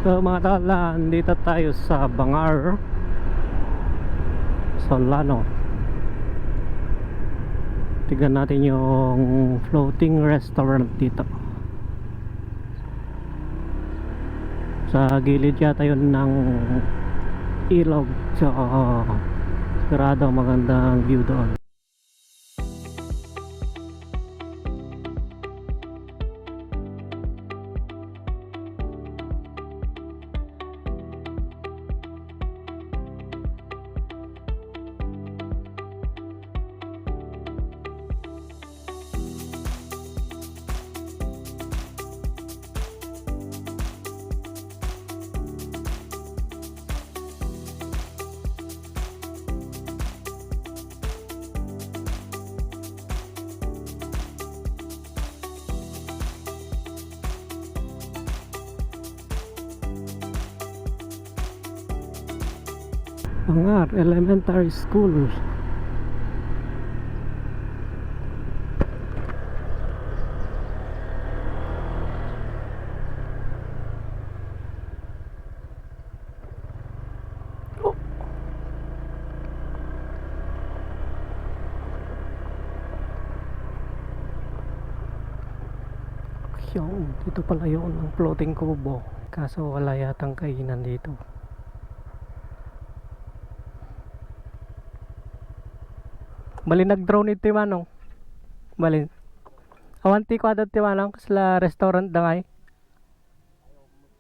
So mga tala, dito tayo sa Bangar, Solano. Tignan natin yung floating restaurant dito. Sa gilid yata yun ng ilog. So sigurado magandang view doon. Bangar Elementary School. Oh. Yung, dito pala yun ang floating kubo. Kaso wala yatang kainan dito. Bali nag-drone iti manong. Bali. Awanti ko adat ti manong kasla restaurant da ngay.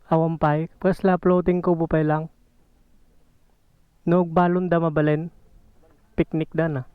Awampay. Kasla floating kubo pa lang. Nog balon da mabalen. Picnic da na.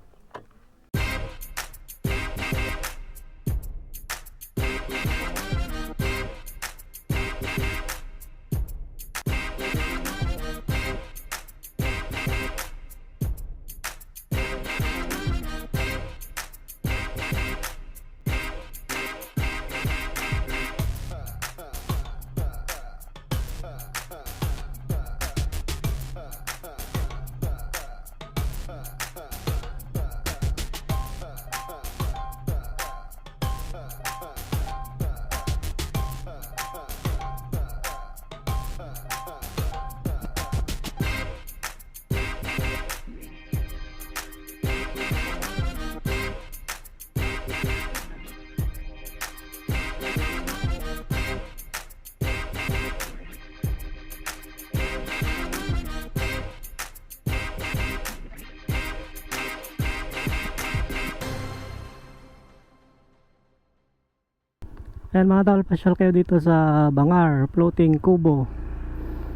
Ayan mga tol, pasyal kayo dito sa Bangar Floating Kubo.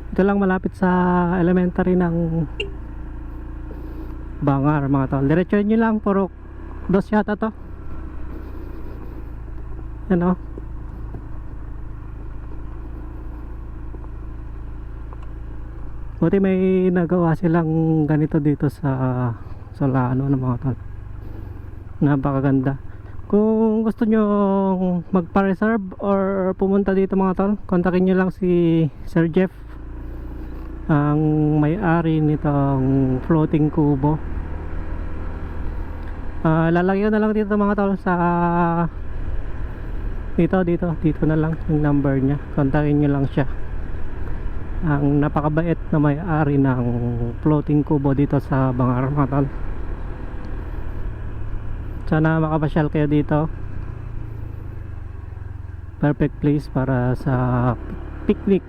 Ito lang malapit sa elementary ng Bangar mga tol. Diretso nyo lang, puro dos yata to. Yan o. Buti may nagawa silang ganito dito sa Solano ng mga tol. Napakaganda. Kung gusto nyo magpa-reserve or pumunta dito mga tol, kontakin nyo lang si Sir Jeff, ang may-ari nitong floating kubo. Lalagyan na lang dito mga tol sa dito na lang yung number nya. Kontakin nyo lang siya. Ang napakabait na may-ari ng floating kubo dito sa Bangar mga tol. Sana makapasyal kayo dito. Perfect place para sa picnic